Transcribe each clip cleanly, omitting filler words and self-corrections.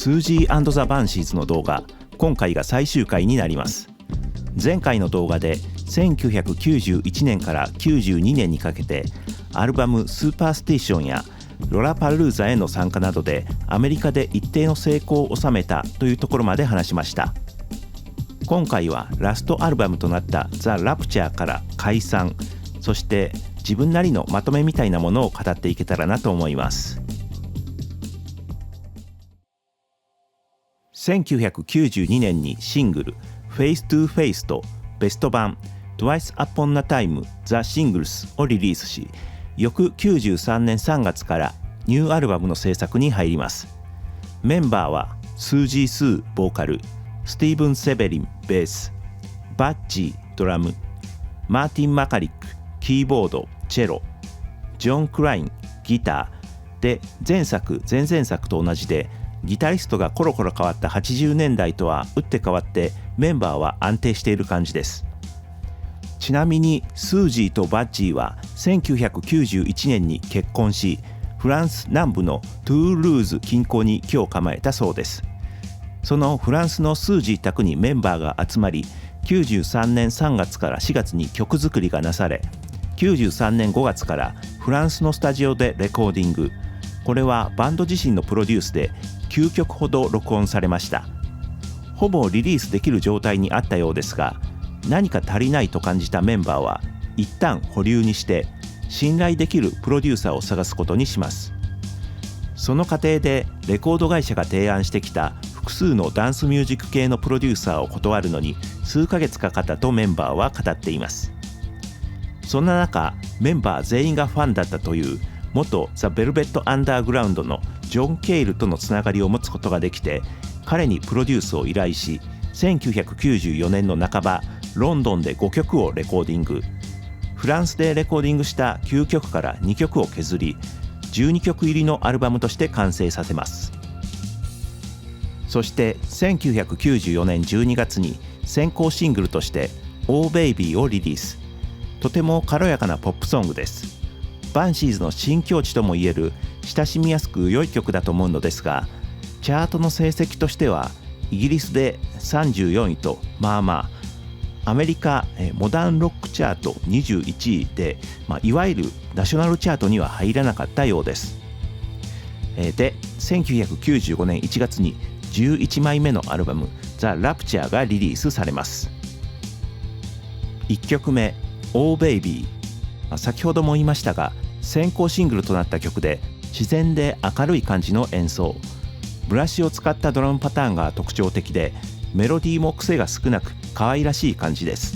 スージー&ザ・バンシーズの動画、今回が最終回になります。前回の動画で1991年から92年にかけてアルバムスーパーステーションやロラパルーザへの参加などでアメリカで一定の成功を収めたというところまで話しました。今回はラストアルバムとなったザ・ラプチャーから解散、そして自分なりのまとめみたいなものを語っていけたらなと思います。1992年にシングル Face to Face とベスト版 Twice Upon a Time The Singles をリリースし、翌93年3月からニューアルバムの制作に入ります。メンバーはスージー・スーボーカル、スティーブン・セベリンベース、バッジードラム、マーティン・マカリックキーボードチェロ、ジョン・クラインギターで、前作前々作と同じでギタリストがコロコロ変わった80年代とは打って変わってメンバーは安定している感じです。ちなみにスージーとバッジーは1991年に結婚し、フランス南部のトゥールーズ近郊に居を構えたそうです。そのフランスのスージー宅にメンバーが集まり、93年3月から4月に曲作りがなされ、93年5月からフランスのスタジオでレコーディング。これはバンド自身のプロデュースで9曲ほど録音されました。ほぼリリースできる状態にあったようですが、何か足りないと感じたメンバーは一旦保留にして信頼できるプロデューサーを探すことにします。その過程でレコード会社が提案してきた複数のダンスミュージック系のプロデューサーを断るのに数ヶ月かかったとメンバーは語っています。そんな中、メンバー全員がファンだったという元ザ・ベルベット・アンダーグラウンドのジョン・ケイルとのつながりを持つことができて、彼にプロデュースを依頼し、1994年の半ばロンドンで5曲をレコーディング。フランスでレコーディングした9曲から2曲を削り、12曲入りのアルバムとして完成させます。そして1994年12月に先行シングルとして「Oh Baby」をリリース。とても軽やかなポップソングです。バンシーズの新境地ともいえる親しみやすく良い曲だと思うのですが、チャートの成績としてはイギリスで34位とまあまあ、アメリカモダンロックチャート21位で、いわゆるナショナルチャートには入らなかったようです。で、1995年1月に11枚目のアルバム「ザ・ラプチャー」がリリースされます。1曲目「Oh Baby」、先ほども言いましたが先行シングルとなった曲で、自然で明るい感じの演奏、ブラシを使ったドラムパターンが特徴的で、メロディーも癖が少なく可愛らしい感じです。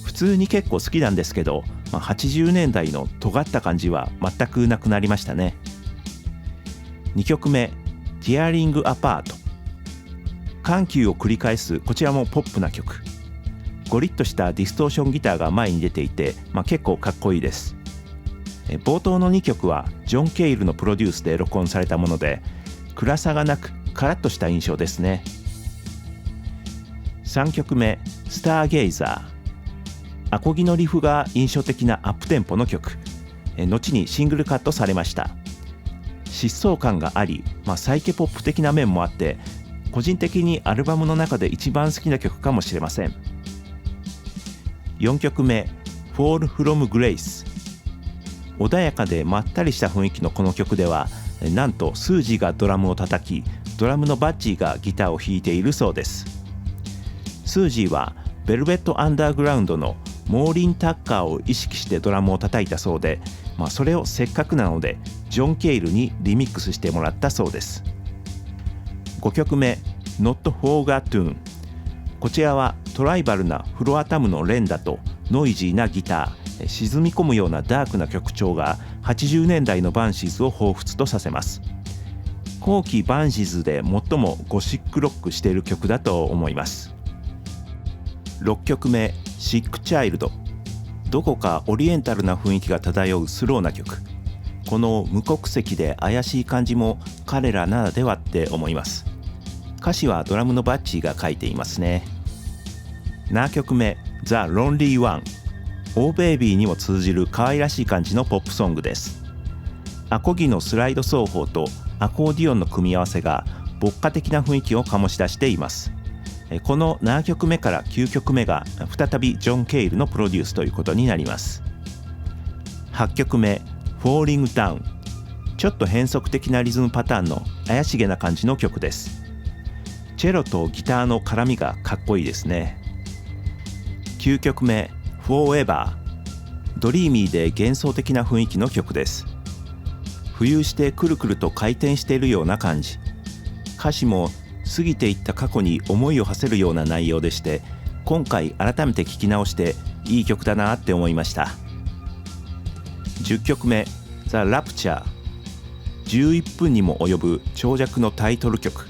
普通に結構好きなんですけど、80年代の尖った感じは全くなくなりましたね。2曲目「Tearing Apart」、緩急を繰り返すこちらもポップな曲。ゴリッとしたディストーションギターが前に出ていて、結構かっこいいです。冒頭の2曲はジョン・ケイルのプロデュースで録音されたもので、暗さがなくカラッとした印象ですね。3曲目「スターゲイザー」、アコギのリフが印象的なアップテンポの曲。後にシングルカットされました。疾走感があり、サイケポップ的な面もあって、個人的にアルバムの中で一番好きな曲かもしれません。4曲目「Fall from Grace」、穏やかでまったりした雰囲気のこの曲では、なんとスージーがドラムを叩き、ドラムのバッジーがギターを弾いているそうです。スージーはベルベット・アンダーグラウンドのモーリン・タッカーを意識してドラムを叩いたそうで、それをせっかくなのでジョン・ケイルにリミックスしてもらったそうです。5曲目「Not Forgotten」、こちらはトライバルなフロアタムの連打とノイジーなギター、沈み込むようなダークな曲調が80年代のバンシーズを彷彿とさせます。後期バンシーズで最もゴシックロックしている曲だと思います。6曲目「シック・チャイルド」、どこかオリエンタルな雰囲気が漂うスローな曲。この無国籍で怪しい感じも彼らならではって思います。歌詞はドラムのバッジーが書いていますね。7曲目「The Lonely One」、オーベイビーにも通じる可愛らしい感じのポップソングです。アコギのスライド奏法とアコーディオンの組み合わせが牧歌的な雰囲気を醸し出しています。この7曲目から9曲目が再びジョン・ケイルのプロデュースということになります。8曲目 Falling Down、 ちょっと変則的なリズムパターンの怪しげな感じの曲です。チェロとギターの絡みがかっこいいですね。9曲目 Forever、 ドリーミーで幻想的な雰囲気の曲です。浮遊してくるくると回転しているような感じ、歌詞も過ぎていった過去に思いを馳せるような内容でして、今回改めて聴き直していい曲だなって思いました。10曲目 The Rapture、 11分にも及ぶ長尺のタイトル曲、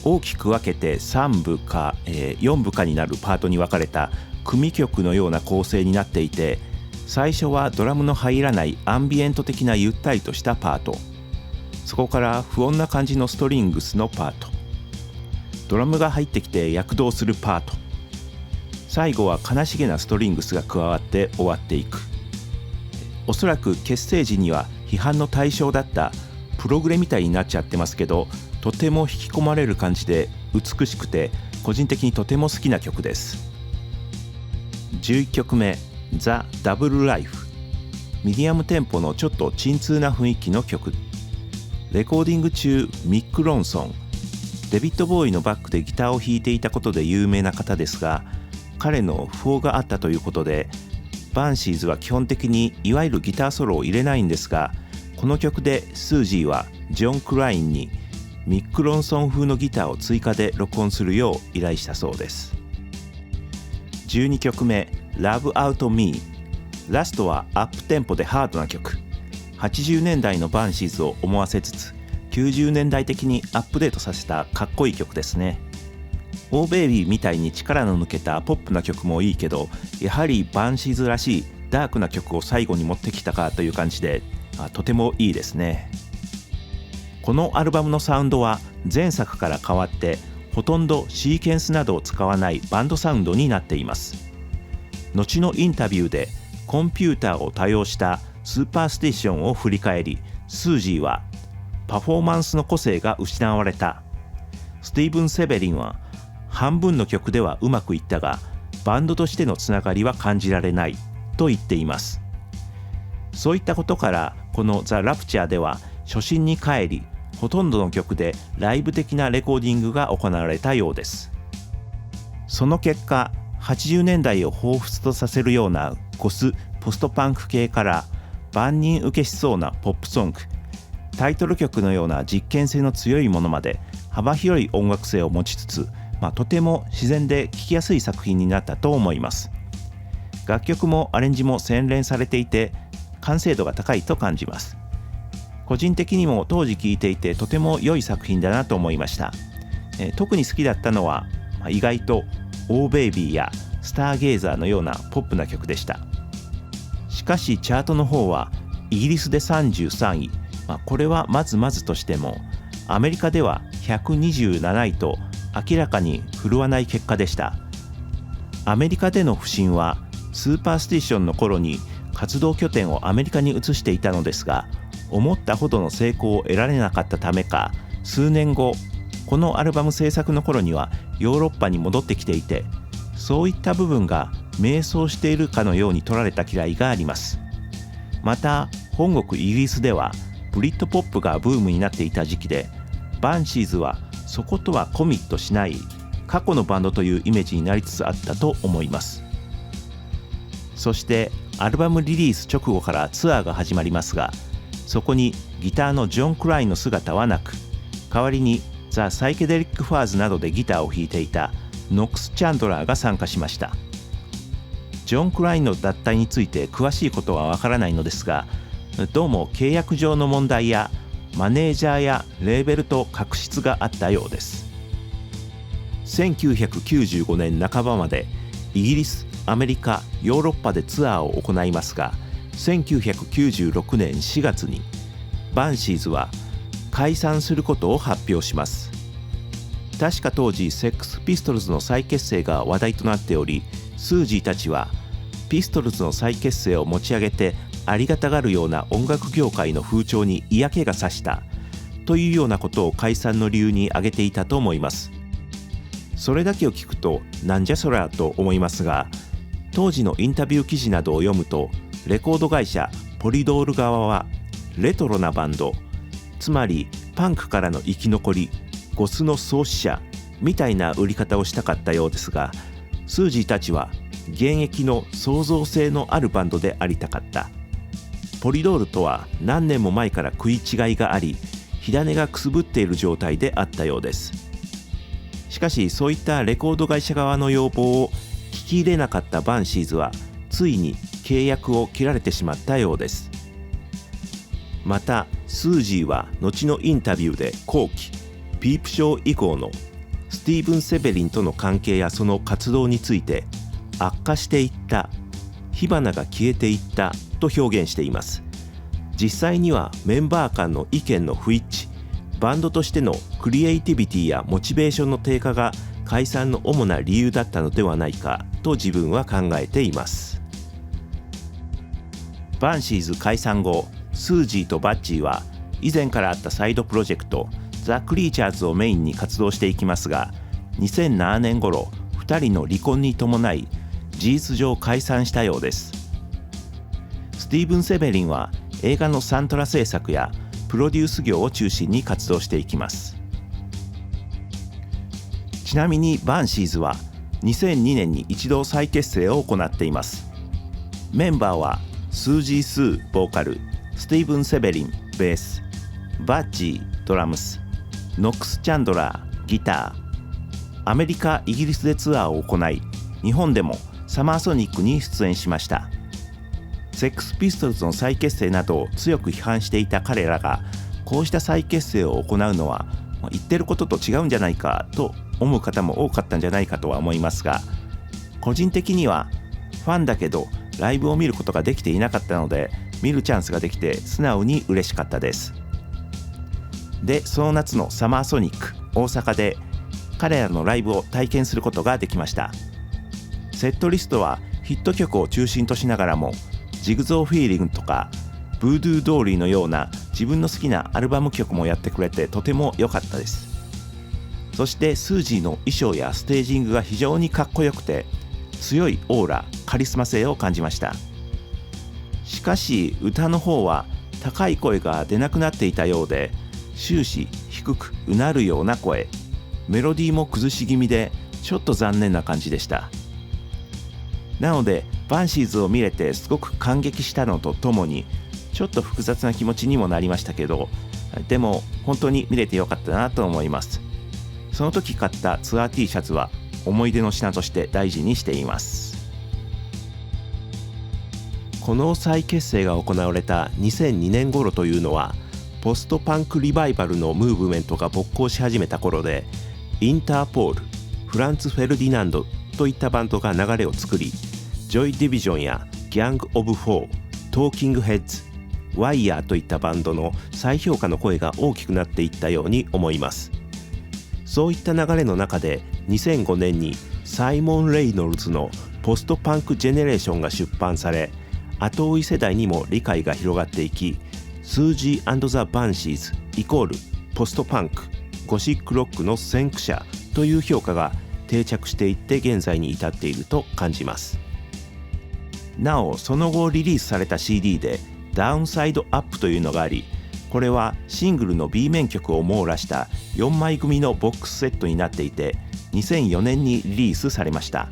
大きく分けて3部か、4部かになるパートに分かれた組曲のような構成になっていて、最初はドラムの入らないアンビエント的なゆったりとしたパート、そこから不穏な感じのストリングスのパート、ドラムが入ってきて躍動するパート、最後は悲しげなストリングスが加わって終わっていく。おそらく結成時には批判の対象だったプログレみたいになっちゃってますけど、とても引き込まれる感じで美しくて個人的にとても好きな曲です。11曲目 The Double Life、 ミディアムテンポのちょっと沈痛な雰囲気の曲。レコーディング中ミック・ロンソン、デビッド・ボーイのバックでギターを弾いていたことで有名な方ですが、彼の訃報があったということで、バンシーズは基本的にいわゆるギターソロを入れないんですが、この曲でスージーはジョン・クラインにミック・ロンソン風のギターを追加で録音するよう依頼したそうです。12曲目 Love Out Me、 ラストはアップテンポでハードな曲。80年代のバンシーズを思わせつつ90年代的にアップデートさせたかっこいい曲ですね。オーベイビーみたいに力の抜けたポップな曲もいいけど、やはりバンシーズらしいダークな曲を最後に持ってきたかという感じで、とてもいいですね。このアルバムのサウンドは前作から変わってほとんどシーケンスなどを使わないバンドサウンドになっています。後のインタビューでコンピューターを多用したスーパーステーションを振り返り、スージーはパフォーマンスの個性が失われた、スティーブン・セベリンは半分の曲ではうまくいったがバンドとしてのつながりは感じられないと言っています。そういったことからこのザ・ラプチャーでは初心に帰り、ほとんどの曲でライブ的なレコーディングが行われたようです。その結果80年代を彷彿とさせるようなゴス・ポストパンク系から万人受けしそうなポップソング、タイトル曲のような実験性の強いものまで幅広い音楽性を持ちつつ、とても自然で聴きやすい作品になったと思います。楽曲もアレンジも洗練されていて完成度が高いと感じます。個人的にも当時聴いていてとても良い作品だなと思いました。特に好きだったのは、意外とオーベイビーやスターゲイザーのようなポップな曲でした。しかしチャートの方はイギリスで33位、これはまずまずとしてもアメリカでは127位と明らかに振るわない結果でした。アメリカでの不振はスーパーステーションの頃に活動拠点をアメリカに移していたのですが、思ったほどの成功を得られなかったためか、数年後このアルバム制作の頃にはヨーロッパに戻ってきていて、そういった部分が迷走しているかのように取られた嫌いがあります。また本国イギリスではブリッドポップがブームになっていた時期で、バンシーズはそことはコミットしない過去のバンドというイメージになりつつあったと思います。そしてアルバムリリース直後からツアーが始まりますが、そこにギターのジョン・クラインの姿はなく、代わりにザ・サイケデリック・ファーズなどでギターを弾いていたノックス・チャンドラーが参加しました。ジョン・クラインの脱退について詳しいことはわからないのですが、どうも契約上の問題やマネージャーやレーベルと確執があったようです。1995年半ばまでイギリス、アメリカ、ヨーロッパでツアーを行いますが、1996年4月にバンシーズは解散することを発表します。確か当時セックスピストルズの再結成が話題となっており、スージーたちはピストルズの再結成を持ち上げてありがたがるような音楽業界の風潮に嫌気がさしたというようなことを解散の理由に挙げていたと思います。それだけを聞くとなんじゃそりゃと思いますが、当時のインタビュー記事などを読むと、レコード会社ポリドール側はレトロなバンド、つまりパンクからの生き残り、ゴスの創始者みたいな売り方をしたかったようですが、スージーたちは現役の創造性のあるバンドでありたかった。ポリドールとは何年も前から食い違いがあり、火種がくすぶっている状態であったようです。しかしそういったレコード会社側の要望を聞き入れなかったバンシーズはついに契約を切られてしまったようです。またスージーは後のインタビューで後期ピープショー以降のスティーブン・セベリンとの関係やその活動について悪化していった、火花が消えていったと表現しています。実際にはメンバー間の意見の不一致、バンドとしてのクリエイティビティやモチベーションの低下が解散の主な理由だったのではないかと自分は考えています。バンシーズ解散後、スージーとバッジーは以前からあったサイドプロジェクトザ・クリーチャーズをメインに活動していきますが、2007年頃2人の離婚に伴い事実上解散したようです。スティーブン・セベリンは映画のサントラ制作やプロデュース業を中心に活動していきます。ちなみにバンシーズは2002年に一度再結成を行っています。メンバーはスージー・スーボーカル、スティーブン・セベリンベース、バッジードラムス、ノックス・チャンドラーギター。アメリカ・イギリスでツアーを行い、日本でもサマーソニックに出演しました。セックスピストルズの再結成などを強く批判していた彼らがこうした再結成を行うのは言ってることと違うんじゃないかと思う方も多かったんじゃないかとは思いますが、個人的にはファンだけどライブを見ることができていなかったので、見るチャンスができて素直に嬉しかったです。で、その夏のサマーソニック大阪で彼らのライブを体験することができました。セットリストはヒット曲を中心としながらも、ジグゾーフィーリングとかブードゥードーリーのような自分の好きなアルバム曲もやってくれてとても良かったです。そしてスージーの衣装やステージングが非常にかっこよくて、強いオーラ、カリスマ性を感じました。しかし歌の方は高い声が出なくなっていたようで、終始低くうなるような声、メロディーも崩し気味でちょっと残念な感じでした。なのでバンシーズを見れてすごく感激したのとともに、ちょっと複雑な気持ちにもなりましたけど、でも本当に見れてよかったなと思います。その時買ったツアー T シャツは思い出の品として大事にしています。この再結成が行われた2002年頃というのは、ポストパンクリバイバルのムーブメントが勃興し始めた頃で、インターポール、フランツ・フェルディナンドといったバンドが流れを作り、ジョイ・ディビジョンやギャング・オブ・フォー、トーキング・ヘッズ、ワイヤーといったバンドの再評価の声が大きくなっていったように思います。そういった流れの中で2005年にサイモン・レイノルズのポストパンク・ジェネレーションが出版され、後追い世代にも理解が広がっていき、スージー&ザ・バンシーズイコールポストパンク、ゴシックロックの先駆者という評価が定着していって現在に至っていると感じます。なお、その後リリースされた CD でダウンサイドアップというのがあり、これはシングルの B 面曲を網羅した4枚組のボックスセットになっていて、2004年にリリースされました。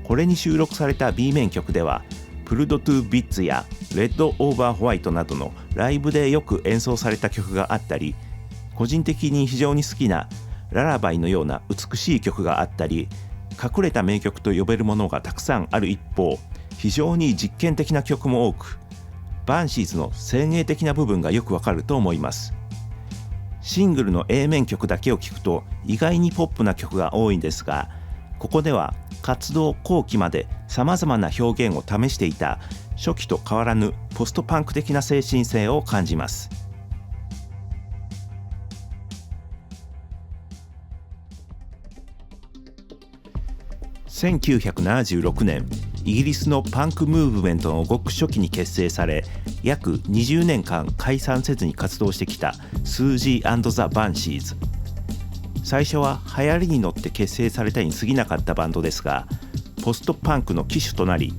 これに収録された B 面曲ではプルドトゥビッツやレッドオーバーホワイトなどのライブでよく演奏された曲があったり、個人的に非常に好きなララバイのような美しい曲があったり、隠れた名曲と呼べるものがたくさんある一方、非常に実験的な曲も多く、バンシーズの先鋭的な部分がよくわかると思います。シングルの A 面曲だけを聴くと意外にポップな曲が多いんですが、ここでは活動後期までさまざまな表現を試していた初期と変わらぬポストパンク的な精神性を感じます。1976年、イギリスのパンクムーブメントのごく初期に結成され、約20年間解散せずに活動してきたスージー&ザ・バンシーズ。最初は流行りに乗って結成されたに過ぎなかったバンドですが、ポストパンクの旗手となり、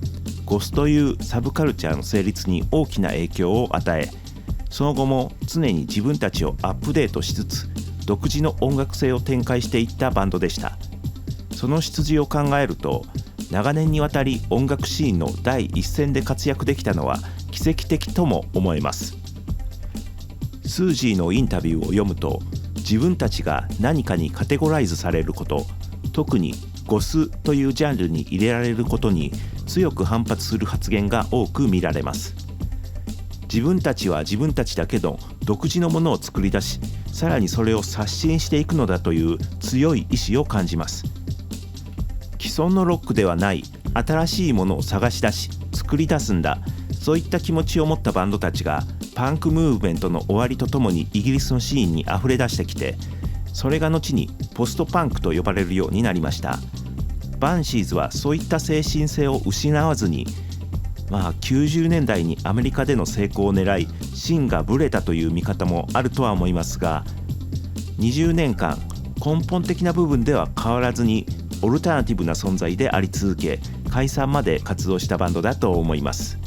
ゴスというサブカルチャーの成立に大きな影響を与え、その後も常に自分たちをアップデートしつつ独自の音楽性を展開していったバンドでした。その出自を考えると、長年にわたり音楽シーンの第一線で活躍できたのは奇跡的とも思えます。スージーのインタビューを読むと、自分たちが何かにカテゴライズされること、特にゴスというジャンルに入れられることに強く反発する発言が多く見られます。自分たちは自分たちだけの独自のものを作り出し、さらにそれを刷新していくのだという強い意志を感じます。既存のロックではない新しいものを探し出し作り出すんだ、そういった気持ちを持ったバンドたちがパンクムーブメントの終わりとともにイギリスのシーンにあふれ出してきて、それが後にポストパンクと呼ばれるようになりました。バンシーズはそういった精神性を失わずに、90年代にアメリカでの成功を狙い芯がブレたという見方もあるとは思いますが、20年間根本的な部分では変わらずにオルタナティブな存在であり続け、解散まで活動したバンドだと思います。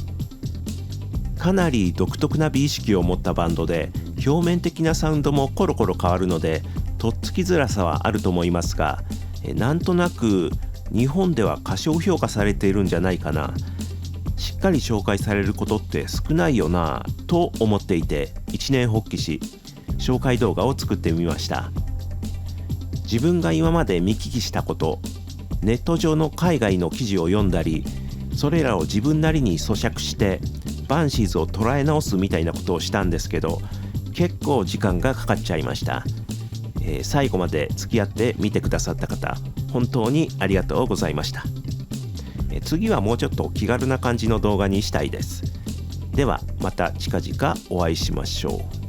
かなり独特な美意識を持ったバンドで、表面的なサウンドもコロコロ変わるのでとっつきづらさはあると思いますが、なんとなく日本では過小評価されているんじゃないかな、しっかり紹介されることって少ないよなと思っていて、一念発起し紹介動画を作ってみました。自分が今まで見聞きしたこと、ネット上の海外の記事を読んだり、それらを自分なりに咀嚼してバンシーズを捉え直すみたいなことをしたんですけど、結構時間がかかっちゃいました。最後まで付き合って見てくださった方、本当にありがとうございました。次はもうちょっと気軽な感じの動画にしたいです。ではまた近々お会いしましょう。